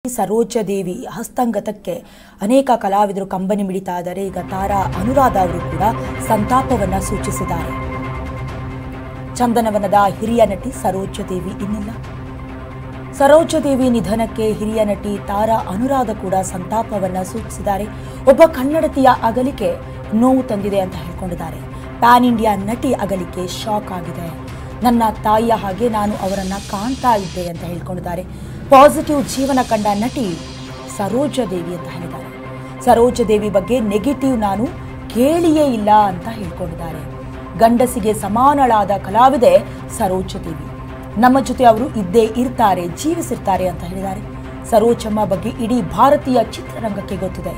ಸರೋಜದೇವಿ ಹಸ್ತಂಗತಕ್ಕೆ ಅನೇಕ ಕಲಾವಿದರು ಕಂಬನಿ ಮಿಡಿತಾ ಇದ್ದಾರೆ. ಈಗ ತಾರಾ ಅನುರಾಧ ಅವರು ಕೂಡ ಸಂತಾಪವನ್ನ ಸೂಚಿಸಿದ್ದಾರೆ. ಚಂದನವನದ ಹಿರಿಯ ನಟಿ ಸರೋಜದೇವಿ ಇನ್ನಿಲ್ಲ. ಸರೋಜದೇವಿ ನಿಧನಕ್ಕೆ ಹಿರಿಯ ನಟಿ ತಾರಾ ಅನುರಾಧ ಕೂಡ ಸಂತಾಪವನ್ನ ಸೂಚಿಸಿದ್ದಾರೆ. ಒಬ್ಬ ಕನ್ನಡತಿಯ ಅಗಲಿಕೆ ನೋವು ತಂದಿದೆ ಅಂತ ಹೇಳಿಕೊಂಡಿದ್ದಾರೆ. ಪ್ಯಾನ್ ಇಂಡಿಯಾ ನಟಿ ಅಗಲಿಕೆ ಶಾಕ್ ಆಗಿದೆ. ನನ್ನ ತಾಯಿಯ ಹಾಗೆ ನಾನು ಅವರನ್ನ ಕಾಣ್ತಾ ಇದ್ದೆ ಅಂತ ಹೇಳಿಕೊಂಡಿದ್ದಾರೆ. ಪಾಸಿಟಿವ್ ಜೀವನ ಕಂಡ ನಟಿ ಸರೋಜದೇವಿ ಅಂತ ಹೇಳಿದ್ದಾರೆ. ಸರೋಜದೇವಿ ಬಗ್ಗೆ ನೆಗೆಟಿವ್ ನಾನು ಕೇಳಿಯೇ ಇಲ್ಲ ಅಂತ ಹೇಳಿಕೊಂಡಿದ್ದಾರೆ. ಗಂಡಸಿಗೆ ಸಮಾನಳಾದ ಕಲಾವಿದೆ ಸರೋಜದೇವಿ. ನಮ್ಮ ಜೊತೆ ಅವರು ಇದ್ದೇ ಇರ್ತಾರೆ, ಜೀವಿಸಿರ್ತಾರೆ ಅಂತ ಹೇಳಿದ್ದಾರೆ. ಸರೋಜಮ್ಮ ಬಗ್ಗೆ ಇಡೀ ಭಾರತೀಯ ಚಿತ್ರರಂಗಕ್ಕೆ ಗೊತ್ತಿದೆ.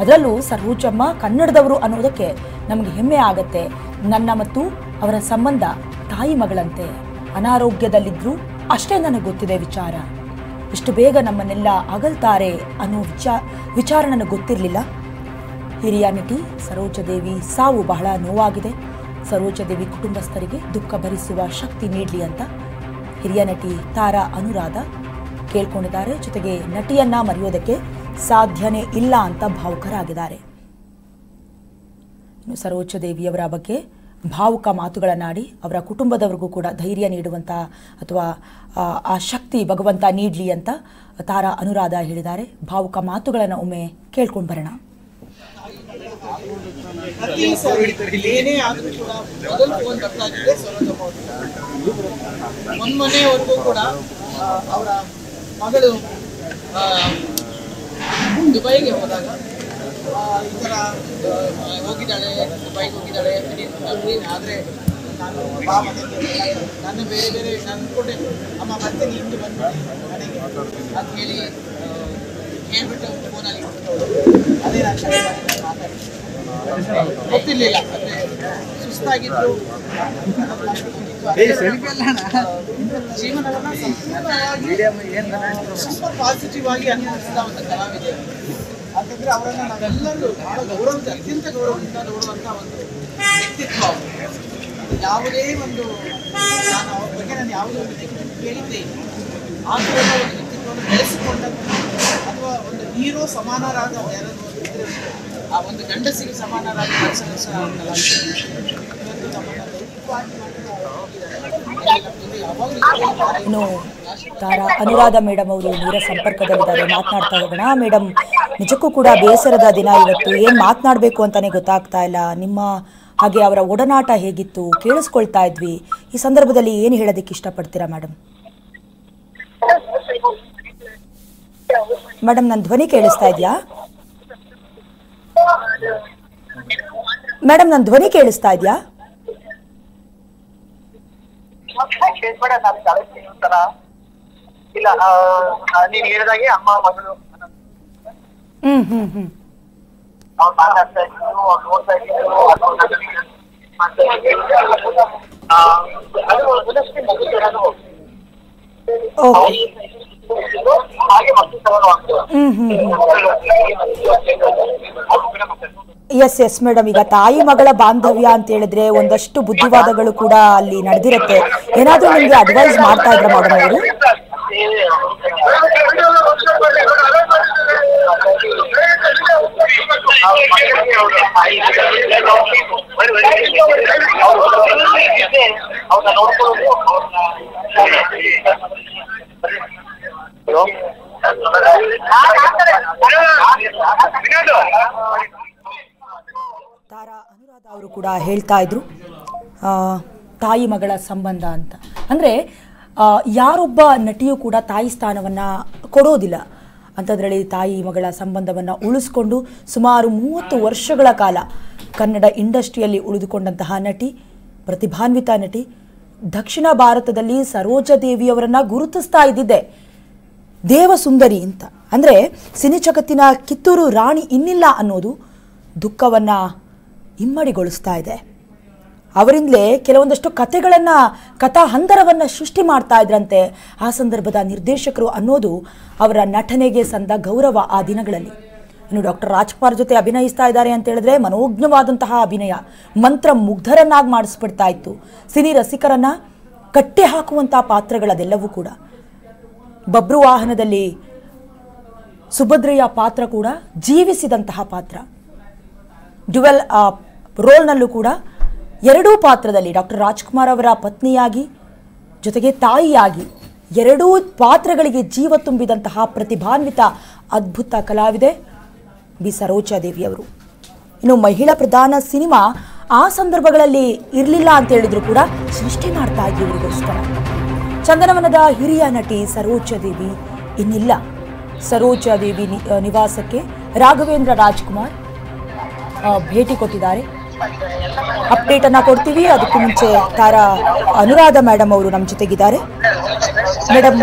ಅದರಲ್ಲೂ ಸರೋಜಮ್ಮ ಕನ್ನಡದವರು ಅನ್ನೋದಕ್ಕೆ ನಮಗೆ ಹೆಮ್ಮೆ ಆಗತ್ತೆ. ನನ್ನ ಮತ್ತು ಅವರ ಸಂಬಂಧ ತಾಯಿ ಮಗಳಂತೆ. ಅನಾರೋಗ್ಯದಲ್ಲಿದ್ದರೂ ಅಷ್ಟೇ ನನಗೆ ಗೊತ್ತಿದೆ ವಿಚಾರ. ಇಷ್ಟು ಬೇಗ ನಮ್ಮನ್ನೆಲ್ಲ ಅಗಲ್ತಾರೆ ಅನ್ನೋ ವಿಚಾರ ನನಗೆ ಗೊತ್ತಿರಲಿಲ್ಲ. ಹಿರಿಯ ನಟಿ ಸರೋಜದೇವಿ ಸಾವು ಬಹಳ ನೋವಾಗಿದೆ. ಸರೋಜದೇವಿ ಕುಟುಂಬಸ್ಥರಿಗೆ ದುಃಖ ಭರಿಸುವ ಶಕ್ತಿ ನೀಡಲಿ ಅಂತ ಹಿರಿಯ ನಟಿ ತಾರಾ ಅನುರಾಧ ಕೇಳ್ಕೊಂಡಿದ್ದಾರೆ. ಜೊತೆಗೆ ನಟಿಯನ್ನ ಮರೆಯೋದಕ್ಕೆ ಸಾಧ್ಯನೇ ಇಲ್ಲ ಅಂತ ಭಾವುಕರಾಗಿದ್ದಾರೆ. ಇನ್ನು ಸರೋಜದೇವಿಯವರ ಬಗ್ಗೆ ಭಾವುಕ ಮಾತುಗಳನ್ನಾಡಿ ಅವರ ಕುಟುಂಬದವರಿಗೂ ಕೂಡ ಧೈರ್ಯ ನೀಡುವಂಥ ಅಥವಾ ಆ ಶಕ್ತಿ ಭಗವಂತ ನೀಡಲಿ ಅಂತ ತಾರಾ ಅನುರಾಧ ಹೇಳಿದ್ದಾರೆ. ಭಾವುಕ ಮಾತುಗಳನ್ನು ಒಮ್ಮೆ ಕೇಳ್ಕೊಂಡು ಬರೋಣ. ಮೊನ್ನೆವರೆಗೂ ಕೂಡ ಅವರ ಮಗಳು ದುಬೈಗೆ ಹೋದಾಗ ಈ ಥರ ಹೋಗಿದ್ದಾಳೆ, ದುಬೈಗೆ ಹೋಗಿದ್ದಾಳೆ. ಆದರೆ ನಾನು ನನ್ನ ಬೇರೆ ಬೇರೆ ನಾನು ಅಂದ್ಕೊಂಡೆ ಅಮ್ಮ ಮತ್ತೆ ನಿಂತು ಬಂದ್ಬಿಡಿ ಮನೆಗೆ ಅಂತ ಹೇಳಿ ಹೇಳ್ಬಿಟ್ಟು ಫೋನಲ್ಲಿ ಅದೇ ನಾನು ಕರೆ ಮಾಡಿ ಮಾತಾಡಿ ಗೊತ್ತಿರಲಿಲ್ಲ. ಅಂದರೆ ಸುಸ್ತಾಗಿದ್ರು, ಜೀವನವನ್ನು ಸೂಪರ್ ಪಾಸಿಟಿವ್ ಆಗಿ ಅನುಭವಿಸಿದ ಒಂದು ಕಲಾವಿದೆ. ಯಾಕಂದರೆ ಅವರನ್ನು ನಾವೆಲ್ಲರೂ ಬಹಳ ಅತ್ಯಂತ ಗೌರವದಿಂದ ನೋಡುವಂಥ ಒಂದು ವ್ಯಕ್ತಿತ್ವ. ಯಾವುದೇ ಒಂದು ನಾನು ಅವ್ರ ಬಗ್ಗೆ ನಾನು ಯಾವುದೇ ಒಂದು ವ್ಯಕ್ತಿತ್ವ ಕೇಳಿದ್ದೇ ಇಲ್ಲ. ಆ ಥರದ ಒಂದು ವ್ಯಕ್ತಿತ್ವವನ್ನು ಬೆಳೆಸಿಕೊಂಡಂಥ ಅಥವಾ ಒಂದು ಹೀರೋ ಸಮಾನರಾದ ಯಾರಾದರೂ ಇದ್ದರೆ ಆ ಒಂದು ಗಂಡಸಿಗೆ ಸಮಾನರಾದ ಕೆಲಸ ಕಲಾವಿದೆ. ಇವತ್ತು ನಮ್ಮನ್ನು ದೈಹಿಕವಾಗಿ ಇನ್ನು ತಾರಾ ಅನುರಾಧ ಮೇಡಮ್ ಅವರು ನೇರ ಸಂಪರ್ಕದಲ್ಲಿದ್ದಾರೆ. ಮಾತನಾಡ್ತಾ ಹೋಗೋಣ. ಮೇಡಮ್, ನಿಜಕ್ಕೂ ಕೂಡ ಬೇಸರದ ದಿನ ಇವತ್ತು. ಏನು ಮಾತನಾಡಬೇಕು ಅಂತಾನೆ ಗೊತ್ತಾಗ್ತಾ ಇಲ್ಲ. ನಿಮ್ಮ ಹಾಗೆ ಅವರ ಒಡನಾಟ ಹೇಗಿತ್ತು ಕೇಳಿಸ್ಕೊಳ್ತಾ ಇದ್ವಿ. ಈ ಸಂದರ್ಭದಲ್ಲಿ ಏನು ಹೇಳೋದಕ್ಕೆ ಇಷ್ಟಪಡ್ತೀರಾ ಮೇಡಮ್? ಮೇಡಮ್, ನನ್ನ ಧ್ವನಿ ಕೇಳಿಸ್ತಾ ಇದೆಯಾ? ಮೇಡಮ್, ನನ್ನ ಧ್ವನಿ ಕೇಳಿಸ್ತಾ ಇದೆಯಾ? ಇಲ್ಲ, ನೀನ್ ಹೇಳಿದಾಗೆ ಅಮ್ಮ ಮಗಳು ಅವ್ರು ಮಾತಾಡ್ತಾ ಇದ್ರು, ಅವ್ರು ನೋಡ್ತಾ ಇದ್ರು. ಅದು ಒಂದಷ್ಟೇ ಮಗುಗಳನ್ನು ಹಾಗೆ ಎಸ್ ಮೇಡಮ್, ಈಗ ತಾಯಿ ಮಗಳ ಬಾಂಧವ್ಯ ಅಂತ ಹೇಳಿದ್ರೆ ಒಂದಷ್ಟು ಬುದ್ಧಿವಾದಗಳು ಕೂಡ ಅಲ್ಲಿ ನಡೆದಿರುತ್ತೆ. ಏನಾದ್ರೂ ನಿಮ್ಗೆ ಅಡ್ವೈಸ್ ಮಾಡ್ತಾ ಇದ್ರ ಮೇಡಮ್ ಅವರು? ತಾರಾ ಅನುರಾಧ ಅವರು ಕೂಡ ಹೇಳ್ತಾ ಇದ್ರು ತಾಯಿ ಮಗಳ ಸಂಬಂಧ ಅಂತ. ಅಂದರೆ ಯಾರೊಬ್ಬ ನಟಿಯೂ ಕೂಡ ತಾಯಿ ಸ್ಥಾನವನ್ನು ಕೊಡೋದಿಲ್ಲ. ಅಂಥದ್ರಲ್ಲಿ ತಾಯಿ ಮಗಳ ಸಂಬಂಧವನ್ನು ಉಳಿಸ್ಕೊಂಡು ಸುಮಾರು 30 ವರ್ಷಗಳ ಕಾಲ ಕನ್ನಡ ಇಂಡಸ್ಟ್ರಿಯಲ್ಲಿ ಉಳಿದುಕೊಂಡಂತಹ ನಟಿ, ಪ್ರತಿಭಾನ್ವಿತ ನಟಿ. ದಕ್ಷಿಣ ಭಾರತದಲ್ಲಿ ಸರೋಜದೇವಿಯವರನ್ನು ಗುರುತಿಸ್ತಾ ಇದ್ದಿದ್ದೆ ದೇವಸುಂದರಿ ಅಂತ. ಅಂದರೆ ಸಿನಿ ಜಗತ್ತಿನ ಕಿತ್ತೂರು ರಾಣಿ ಇನ್ನಿಲ್ಲ ಅನ್ನೋದು ದುಃಖವನ್ನು ಇಮ್ಮಡಿಗೊಳಿಸ್ತಾ ಇದೆ. ಅವರಿಂದಲೇ ಕೆಲವೊಂದಷ್ಟು ಕಥಾ ಹಂದರವನ್ನು ಸೃಷ್ಟಿ ಮಾಡ್ತಾ ಇದ್ರಂತೆ ಆ ಸಂದರ್ಭದ ನಿರ್ದೇಶಕರು ಅನ್ನೋದು ಅವರ ನಟನೆಗೆ ಸಂದ ಗೌರವ ಆ ದಿನಗಳಲ್ಲಿ. ಇನ್ನು ಡಾಕ್ಟರ್ ರಾಜ್ಕುಮಾರ್ ಜೊತೆ ಅಭಿನಯಿಸ್ತಾ ಇದ್ದಾರೆ ಅಂತ ಹೇಳಿದ್ರೆ ಮನೋಜ್ಞವಾದಂತಹ ಅಭಿನಯ, ಮಂತ್ರ ಮುಗ್ಧರನ್ನಾಗಿ ಮಾಡಿಸ್ಬಿಡ್ತಾ ಇತ್ತು. ಸಿನಿ ರಸಿಕರನ್ನ ಕಟ್ಟಿ ಹಾಕುವಂತಹ ಪಾತ್ರಗಳದೆಲ್ಲವೂ ಕೂಡ. ಬಬ್ರು ವಾಹನದಲ್ಲಿ ಸುಭದ್ರೆಯ ಪಾತ್ರ ಕೂಡ ಜೀವಿಸಿದಂತಹ ಪಾತ್ರ. ಡ್ಯುವೆಲ್ ರೋಲ್ನಲ್ಲೂ ಕೂಡ ಎರಡೂ ಪಾತ್ರದಲ್ಲಿ ಡಾಕ್ಟರ್ ರಾಜ್ಕುಮಾರ್ ಅವರ ಪತ್ನಿಯಾಗಿ ಜೊತೆಗೆ ತಾಯಿಯಾಗಿ ಎರಡೂ ಪಾತ್ರಗಳಿಗೆ ಜೀವ ತುಂಬಿದಂತಹ ಪ್ರತಿಭಾನ್ವಿತ ಅದ್ಭುತ ಕಲಾವಿದೆ ಬಿ ಸರೋಜಾದೇವಿ ಅವರು. ಇನ್ನು ಮಹಿಳಾ ಪ್ರಧಾನ ಸಿನಿಮಾ ಆ ಸಂದರ್ಭಗಳಲ್ಲಿ ಇರಲಿಲ್ಲ ಅಂತ ಹೇಳಿದ್ರು ಕೂಡ ಸೃಷ್ಟಿ ಮಾಡ್ತಾ ಇದ್ವಿ ಇವರಿಗೋಸ್ಕರ. ಚಂದನವನದ ಹಿರಿಯ ನಟಿ ಸರೋಜಾದೇವಿ ಇನ್ನಿಲ್ಲ. ಸರೋಜಾದೇವಿ ನಿವಾಸಕ್ಕೆ ರಾಘವೇಂದ್ರ ರಾಜ್ಕುಮಾರ್ ಭೇಟಿ ಕೊಟ್ಟಿದ್ದಾರೆ. ಅಪ್ಡೇಟ್ ಅನ್ನ ಕೊಡ್ತೀವಿ. ಅದಕ್ಕೂ ಮುಂಚೆ ತಾರಾ ಅನುರಾಧ ಮೇಡಮ್ ಅವರು ನಮ್ಮ ಜೊತೆಗಿದ್ದಾರೆ. ಮೇಡಮ್